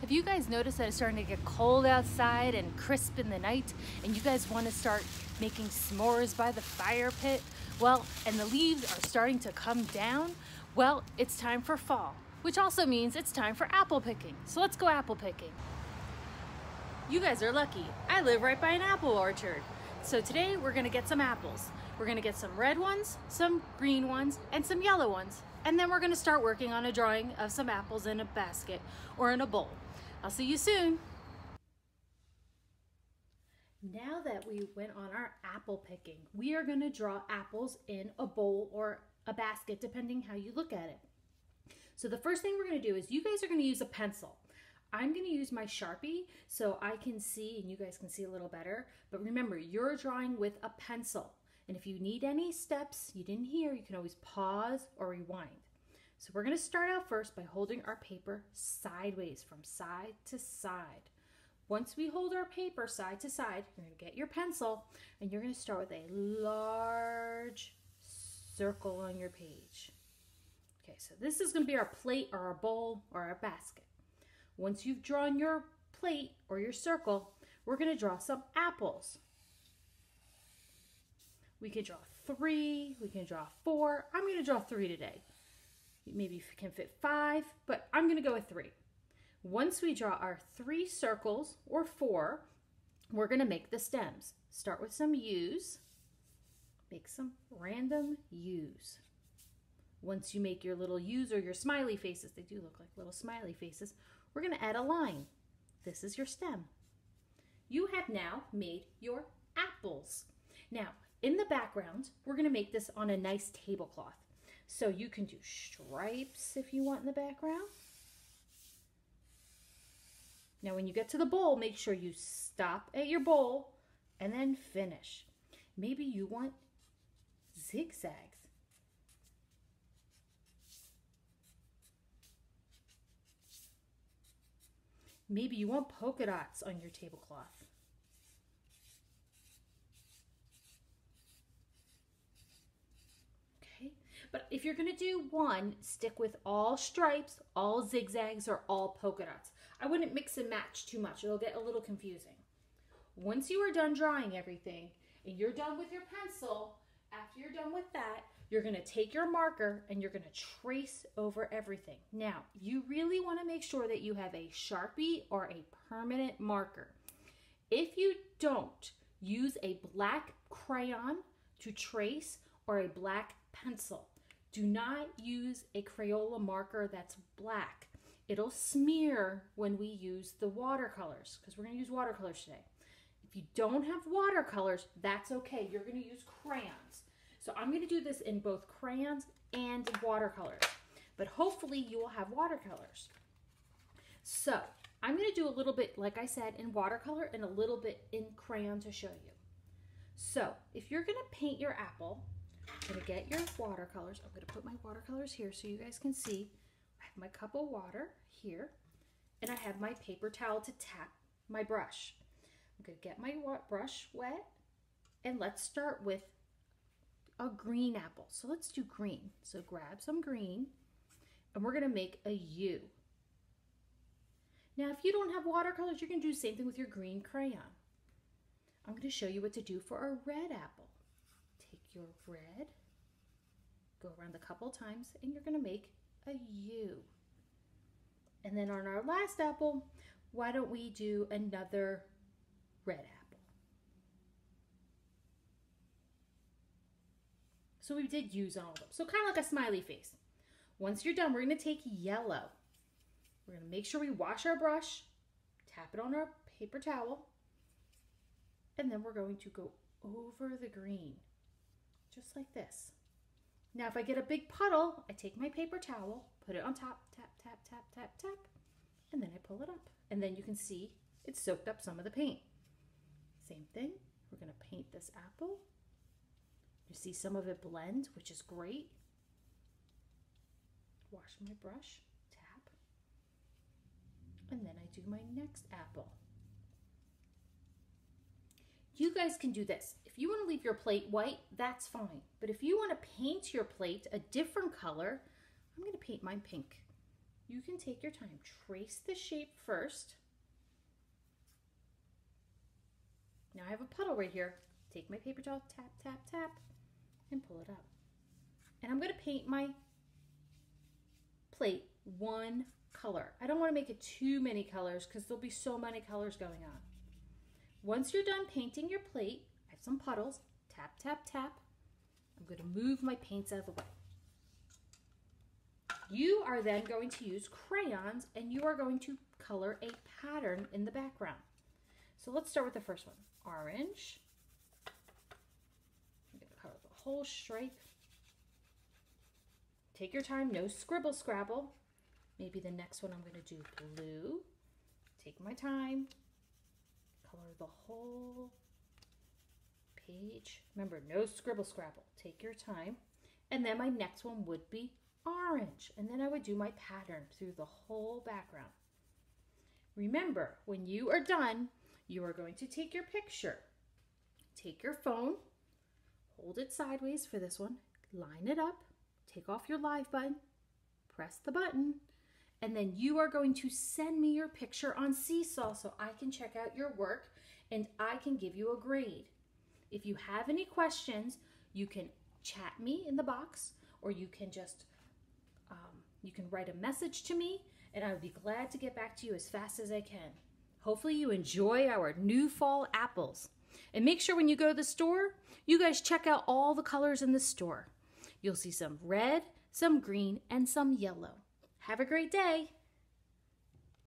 Have you guys noticed that it's starting to get cold outside and crisp in the night, and you guys want to start making s'mores by the fire pit? Well, and the leaves are starting to come down? Well, it's time for fall, which also means it's time for apple picking. So let's go apple picking. You guys are lucky. I live right by an apple orchard. So today we're gonna get some apples. We're gonna get some red ones, some green ones, and some yellow ones. And then we're gonna start working on a drawing of some apples in a basket or in a bowl. I'll see you soon. Now that we went on our apple picking, we are gonna draw apples in a bowl or a basket, depending how you look at it. So the first thing we're gonna do is you guys are gonna use a pencil. I'm going to use my Sharpie so I can see and you guys can see a little better. But remember, you're drawing with a pencil. And if you need any steps you didn't hear, you can always pause or rewind. So we're going to start out first by holding our paper sideways from side to side. Once we hold our paper side to side, you're going to get your pencil and you're going to start with a large circle on your page. Okay, so this is going to be our plate or our bowl or our basket. Once you've drawn your plate or your circle, we're going to draw some apples. We can draw 3, we can draw 4. I'm going to draw 3 today. Maybe you can fit 5, but I'm going to go with 3. Once we draw our 3 circles or 4, we're going to make the stems. Start with some U's. Make some random U's. Once you make your little U's or your smiley faces, they do look like little smiley faces, we're going to add a line. This is your stem. You have now made your apples. Now, in the background, we're going to make this on a nice tablecloth. So you can do stripes if you want in the background. Now, when you get to the bowl, make sure you stop at your bowl and then finish. Maybe you want zigzags. Maybe you want polka dots on your tablecloth. Okay, but if you're going to do one, stick with all stripes, all zigzags, or all polka dots. I wouldn't mix and match too much. It'll get a little confusing. Once you are done drawing everything and you're done with your pencil, after you're done with that, you're going to take your marker and you're going to trace over everything. Now, you really want to make sure that you have a Sharpie or a permanent marker. If you don't, use a black crayon to trace or a black pencil. Do not use a Crayola marker that's black. It'll smear when we use the watercolors because we're going to use watercolors today. If you don't have watercolors, that's okay. You're going to use crayons. So I'm going to do this in both crayons and watercolors, but hopefully you will have watercolors. So I'm going to do a little bit, like I said, in watercolor and a little bit in crayon to show you. So if you're going to paint your apple, you're going to get your watercolors. I'm going to put my watercolors here so you guys can see. I have my cup of water here, and I have my paper towel to tap my brush. I'm going to get my brush wet, and let's start with a green apple. So let's do green. So grab some green and we're going to make a U. Now, if you don't have watercolors, you can do the same thing with your green crayon. I'm going to show you what to do for a red apple. Take your red, go around a couple times, and you're going to make a U. And then on our last apple, why don't we do another red apple? So we did U's on all of them. So kind of like a smiley face. Once you're done, we're going to take yellow. We're going to make sure we wash our brush, tap it on our paper towel, and then we're going to go over the green, just like this. Now, if I get a big puddle, I take my paper towel, put it on top, tap, tap, tap, tap, tap, and then I pull it up. And then you can see it soaked up some of the paint. Same thing, we're going to paint this apple. You see some of it blend, which is great. Wash my brush, tap, and then I do my next apple. You guys can do this. If you want to leave your plate white, that's fine. But if you want to paint your plate a different color, I'm going to paint mine pink. you can take your time. Trace the shape first. Now I have a puddle right here. Take my paper towel, tap, tap, tap, and pull it up. And I'm going to paint my plate one color. I don't want to make it too many colors because there'll be so many colors going on. Once you're done painting your plate, I have some puddles. Tap, tap, tap. I'm going to move my paints out of the way. You are then going to use crayons and you are going to color a pattern in the background. So let's start with the first one. Orange. I'm going to color the whole stripe. Take your time, no scribble scrabble. Maybe the next one I'm going to do blue. Take my time. Color the whole page. Remember, no scribble scrabble. Take your time. And then my next one would be orange. And then I would do my pattern through the whole background. Remember, when you are done, you are going to take your picture. Take your phone, hold it sideways for this one, line it up, take off your live button, press the button, and then you are going to send me your picture on Seesaw so I can check out your work and I can give you a grade. If you have any questions, you can chat me in the box, or you can just you can write a message to me, and I would be glad to get back to you as fast as I can. Hopefully you enjoy our new fall apples. And make sure when you go to the store, you guys check out all the colors in the store. You'll see some red, some green, and some yellow. Have a great day.